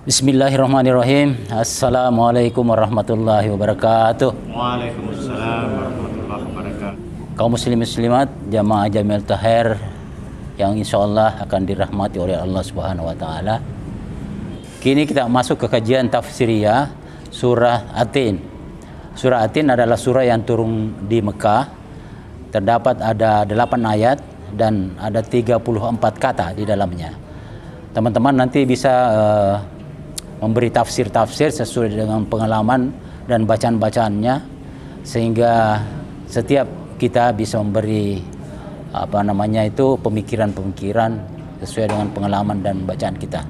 Bismillahirrahmanirrahim. Assalamualaikum warahmatullahi wabarakatuh. Waalaikumsalam warahmatullahi wabarakatuh. Kaum muslim muslimat jamaah Jami'at Taher yang insyaallah akan dirahmati oleh Allah Subhanahu wa taala. Kini kita masuk ke kajian tafsiriyah surah At-Tin. Surah At-Tin adalah surah yang turun di Mekah. Terdapat ada 8 ayat dan ada 34 kata di dalamnya. Teman-teman nanti bisa memberi tafsir-tafsir sesuai dengan pengalaman dan bacaan-bacaannya, sehingga setiap kita bisa memberi pemikiran-pemikiran sesuai dengan pengalaman dan bacaan kita.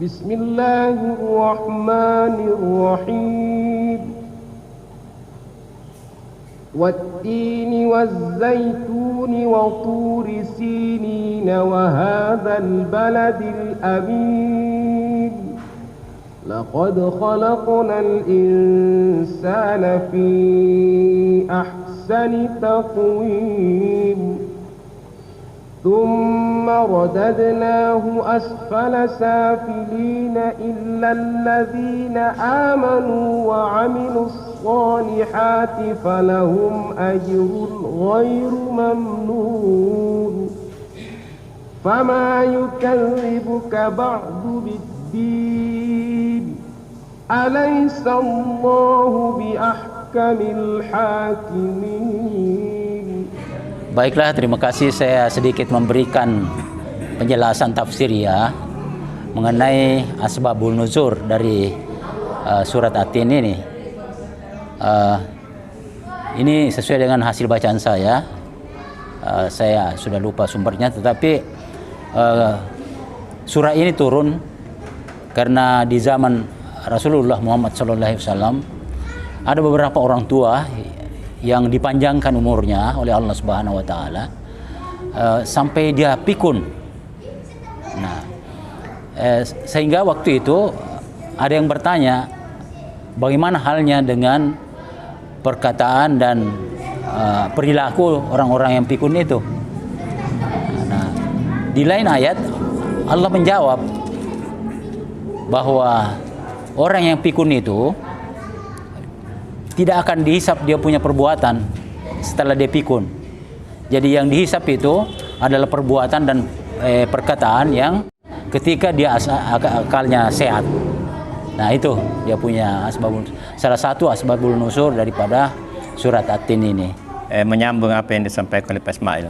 Bismillahirrahmanirrahim. والتين والزيتون وطور سينين وهذا البلد الأمين لقد خلقنا الإنسان في أحسن تقويم ثم رددناه أسفل سافلين إلا الذين آمنوا وعملوا الصالحات فلهم أجر غير ممنون فما يكذبك بعد بالدين أليس الله بأحكم الحاكمين. Baiklah, terima kasih. Saya sedikit memberikan penjelasan tafsiriyah mengenai asbabul nuzur dari surat At-Tin ini. Ini sesuai dengan hasil bacaan saya. Saya sudah lupa sumbernya, tetapi surah ini turun karena di zaman Rasulullah Muhammad SAW ada beberapa orang tua yang dipanjangkan umurnya oleh Allah Subhanahu wa taala sampai dia pikun. Nah, sehingga waktu itu ada yang bertanya, bagaimana halnya dengan perkataan dan perilaku orang-orang yang pikun itu? Nah, di lain ayat Allah menjawab bahwa orang yang pikun itu tidak akan dihisap dia punya perbuatan setelah dia pikun. Jadi yang dihisap itu adalah perbuatan dan perkataan yang ketika dia akalnya sehat. Nah, itu dia punya salah satu asbabul nuzul daripada surat At-Tin ini. Menyambung apa yang disampaikan oleh Pak Ismail.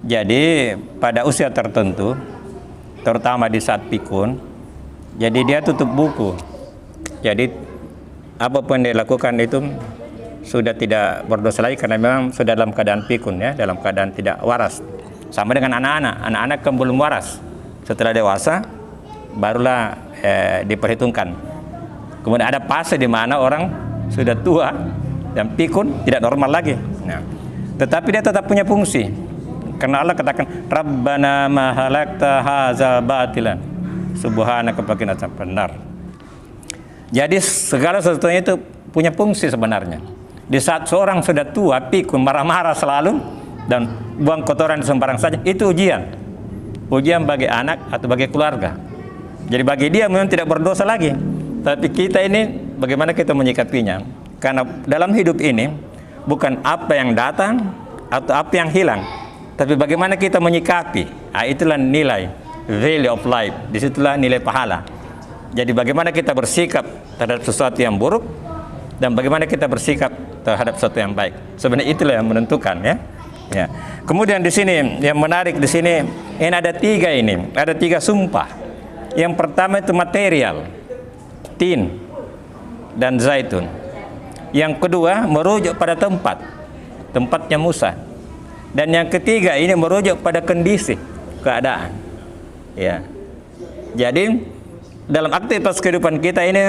Jadi pada usia tertentu, terutama di saat pikun, jadi dia tutup buku. Jadi apapun yang dilakukan itu sudah tidak berdosa lagi karena memang sudah dalam keadaan pikun, ya, dalam keadaan tidak waras. Sama dengan anak-anak kan belum waras. Setelah dewasa barulah diperhitungkan. Kemudian ada fase di mana orang sudah tua dan pikun tidak normal lagi. Nah, tetapi dia tetap punya fungsi. Karena Allah katakan, Rabbana ma halakta hadza batilan. Subhanaka faqina benar. Jadi segala sesuatunya itu punya fungsi sebenarnya. Di saat seorang sudah tua, pikun, marah-marah selalu dan buang kotoran sembarang saja, itu ujian. Ujian bagi anak atau bagi keluarga. Jadi bagi dia memang tidak berdosa lagi. Tapi kita ini bagaimana kita menyikapinya? Karena dalam hidup ini bukan apa yang datang atau apa yang hilang, tapi bagaimana kita menyikapi. Nah, itulah nilai value of life. Disitulah nilai pahala. Jadi bagaimana kita bersikap terhadap sesuatu yang buruk dan bagaimana kita bersikap terhadap sesuatu yang baik. Sebenarnya itulah yang menentukan, ya. Ya. Kemudian di sini yang menarik di sini ini ada tiga sumpah. Yang pertama itu material, tin dan zaitun. Yang kedua merujuk pada tempatnya Musa. Dan yang ketiga ini merujuk pada kondisi, keadaan. Ya. Jadi dalam aktivitas kehidupan kita ini,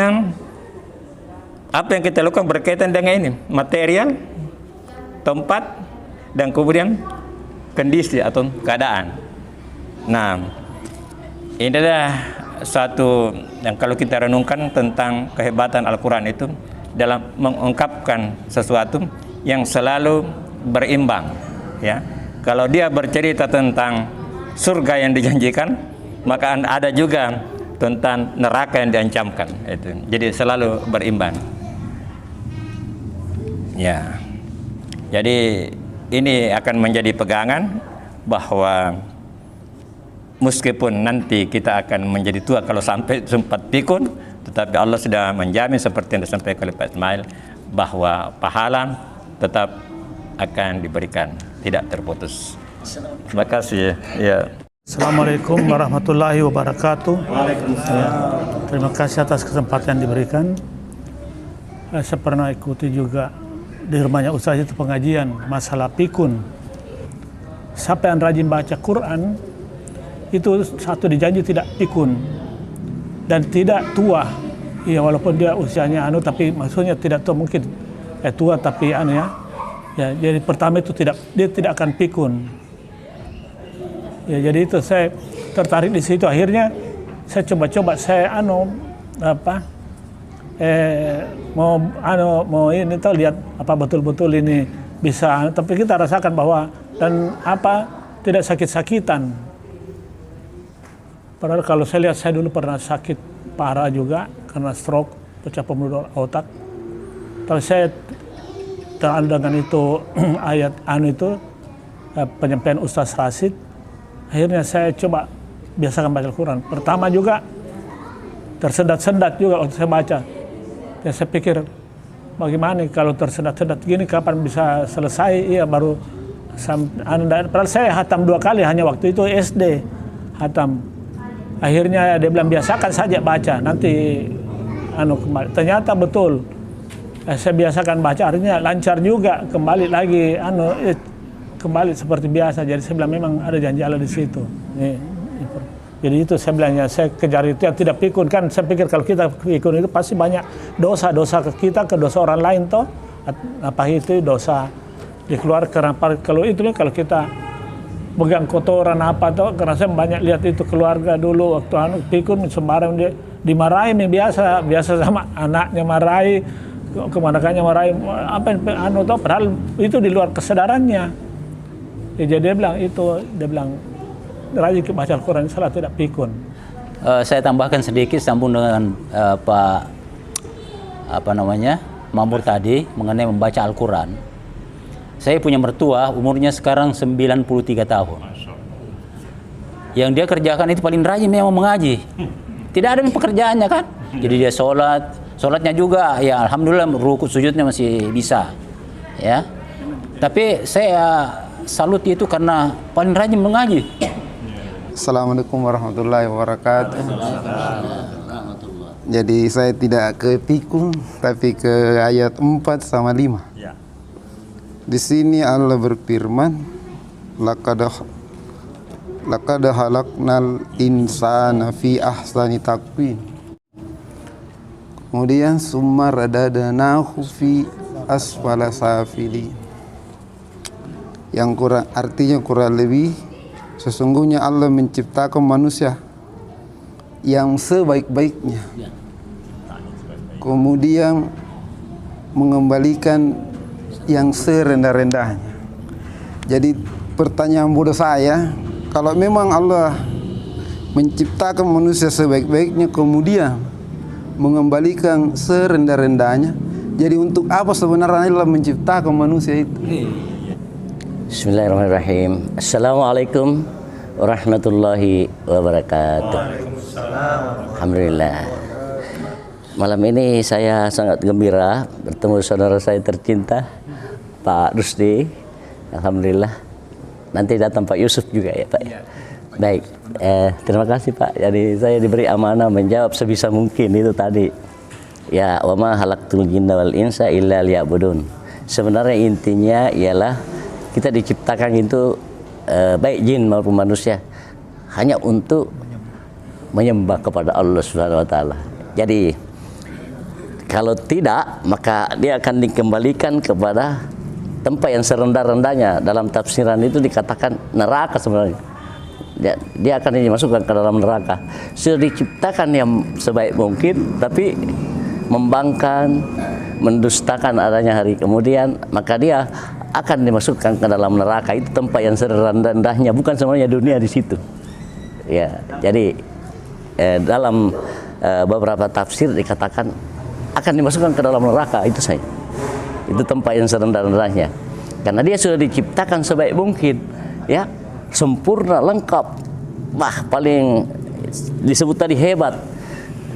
apa yang kita lakukan berkaitan dengan ini, material, tempat, dan kemudian kondisi atau keadaan. Nah, ini adalah satu yang kalau kita renungkan tentang kehebatan Al-Quran itu dalam mengungkapkan sesuatu yang selalu berimbang, ya. Kalau dia bercerita tentang surga yang dijanjikan, maka ada juga tentang neraka yang diancamkan itu. Jadi selalu berimbang. Ya. Jadi ini akan menjadi pegangan bahwa meskipun nanti kita akan menjadi tua kalau sampai sempat pikun, tetapi Allah sudah menjamin seperti yang disampaikan oleh Pak Ismail bahwa pahala tetap akan diberikan, tidak terputus. Terima kasih. Ya. Assalamualaikum warahmatullahi wabarakatuh. Ya, terima kasih atas kesempatan yang diberikan. Saya pernah ikuti juga di rumahnya Ustaz itu pengajian masalah pikun. Siapa yang rajin baca Quran itu satu dijanji tidak pikun dan tidak tua. Ya walaupun dia usianya tapi maksudnya tidak tua, mungkin tua tapi ya. Ya, jadi pertama itu dia tidak akan pikun. Ya, jadi itu saya tertarik di situ. Akhirnya saya coba-coba mau ini tahu lihat apa betul-betul ini bisa. Tapi kita rasakan bahwa tidak sakit-sakitan. Padahal kalau saya lihat, saya dulu pernah sakit parah juga karena stroke, pecah pembuluh otak. Tapi saya terang dengan itu ayat penyampaian Ustaz Rasid. Akhirnya saya coba biasakan baca Al-Quran. Pertama juga tersendat-sendat juga waktu saya baca. Dan saya pikir bagaimana kalau tersendat-sendat gini kapan bisa selesai? Iya baru padahal saya hatam 2 kali hanya waktu itu SD hatam. Akhirnya dia bilang biasakan saja baca nanti kembali. Ternyata betul. Saya biasakan baca artinya lancar juga kembali lagi kembali seperti biasa. Jadi saya bilang memang ada janji Allah di situ. Jadi itu saya bilangnya, saya kejar itu yang tidak pikun. Kan saya pikir kalau kita pikun itu pasti banyak dosa-dosa ke kita, ke dosa orang lain toh. Apa itu dosa dikeluarkan. Kalau itu kalau kita pegang kotoran apa toh, karena saya banyak lihat itu keluarga dulu waktu pikun sembarang dia dimarahi biasa sama anaknya marahi, kemanakannya marahi toh, padahal itu di luar kesadarannya. Ya, jadi dia bilang rajin baca Al-Quran salah tidak pikun. Saya tambahkan sedikit sambung dengan Pak Ma'mur tadi mengenai membaca Al-Quran. Saya punya mertua umurnya sekarang 93 tahun. Yang dia kerjakan itu paling rajin memang mengaji. Tidak ada pekerjaannya kan. Jadi dia sholatnya juga ya alhamdulillah rukuk sujudnya masih bisa. Ya. Tapi saya salut itu karena paling rajin mengaji. Assalamualaikum warahmatullahi wabarakatuh. Jadi saya tidak ke pikun tapi ke ayat 4 sama 5. Ya. Di sini Allah berfirman, laqad khalaqnal insana fi ahsani taqwim. Kemudian summa radadnahu fi asfala safilin. Yang artinya kurang lebih sesungguhnya Allah menciptakan manusia yang sebaik-baiknya, kemudian mengembalikan yang serendah-rendahnya. Jadi pertanyaan bodoh saya, kalau memang Allah menciptakan manusia sebaik-baiknya kemudian mengembalikan serendah-rendahnya, jadi untuk apa sebenarnya Allah menciptakan manusia itu? Bismillahirrahmanirrahim. Assalamualaikum warahmatullahi wabarakatuh. Alhamdulillah. Malam ini saya sangat gembira bertemu saudara saya tercinta Pak Rusdi. Alhamdulillah. Nanti datang Pak Yusuf juga ya Pak. Baik. Terima kasih Pak. Jadi saya diberi amanah menjawab sebisa mungkin itu tadi. Ya, wa ma khalaqtul jinna wal insa illa liya'budun. Sebenarnya intinya ialah kita diciptakan itu baik jin maupun manusia hanya untuk menyembah kepada Allah Subhanahu wa taala. Jadi kalau tidak maka dia akan dikembalikan kepada tempat yang serendah-rendahnya. Dalam tafsiran itu dikatakan neraka sebenarnya. Dia akan dimasukkan ke dalam neraka. Sudah diciptakan yang sebaik mungkin tapi membangkang, mendustakan adanya hari kemudian, maka dia akan dimasukkan ke dalam neraka. Itu tempat yang serendah-rendahnya, bukan semuanya dunia di situ. Ya, jadi dalam beberapa tafsir dikatakan akan dimasukkan ke dalam neraka. Itu saya. Itu tempat yang serendah-rendahnya. Karena dia sudah diciptakan sebaik mungkin, ya, sempurna, lengkap. Wah, paling disebut tadi hebat,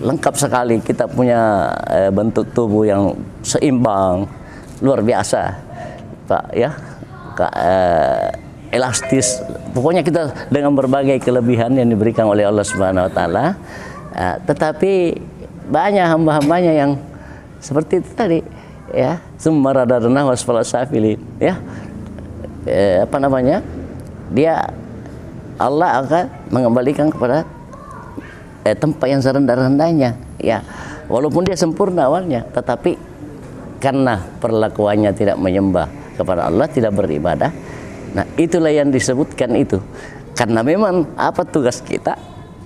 lengkap sekali. Kita punya bentuk tubuh yang seimbang, luar biasa, Pak, ya, elastis. Pokoknya kita dengan berbagai kelebihan yang diberikan oleh Allah Subhanahu Wa Taala. Tetapi banyak hamba-hambanya yang seperti itu tadi, ya, summa radadna wasfala safilin, ya, apa namanya, dia Allah akan mengembalikan kepada tempat yang serendah-rendahnya, ya, walaupun dia sempurna awalnya, tetapi karena perlakuannya tidak menyembah kepada Allah, tidak beribadah. Nah, itulah yang disebutkan itu. Karena memang apa tugas kita,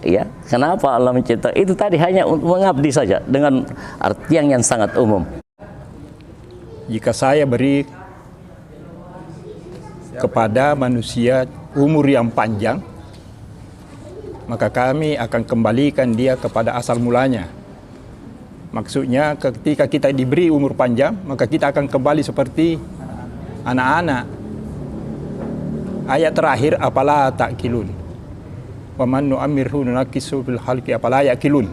ya, kenapa Allah mencipta itu tadi hanya untuk mengabdi saja dengan artian yang sangat umum. Jika saya beri kepada manusia umur yang panjang, maka kami akan kembalikan dia kepada asal mulanya. Maksudnya ketika kita diberi umur panjang, maka kita akan kembali seperti anak-anak. Ayat terakhir, apala ta'kilun. Wa man nu'ammirhu nunakkisu fil khalqi apala ya'kilun.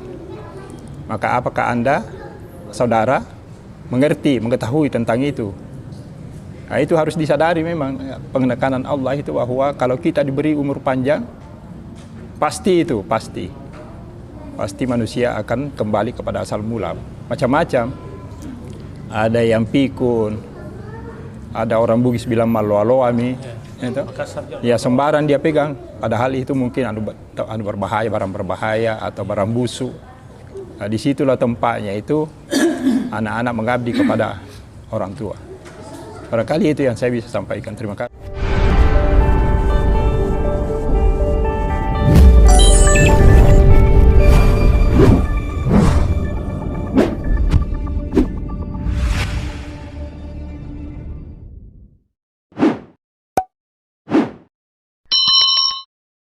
Maka apakah Anda, saudara, mengerti, mengetahui tentang itu? Nah, itu harus disadari memang penekanan Allah itu, bahwa kalau kita diberi umur panjang, pasti manusia akan kembali kepada asal mula. Macam-macam. Ada yang pikun, ada orang Bugis bilang malu-aluami, ya, sembarang dia pegang, padahal itu mungkin anu berbahaya, barang berbahaya atau barang busuk. Nah, disitulah tempatnya itu anak-anak mengabdi kepada orang tua. Barangkali itu yang saya bisa sampaikan. Terima kasih.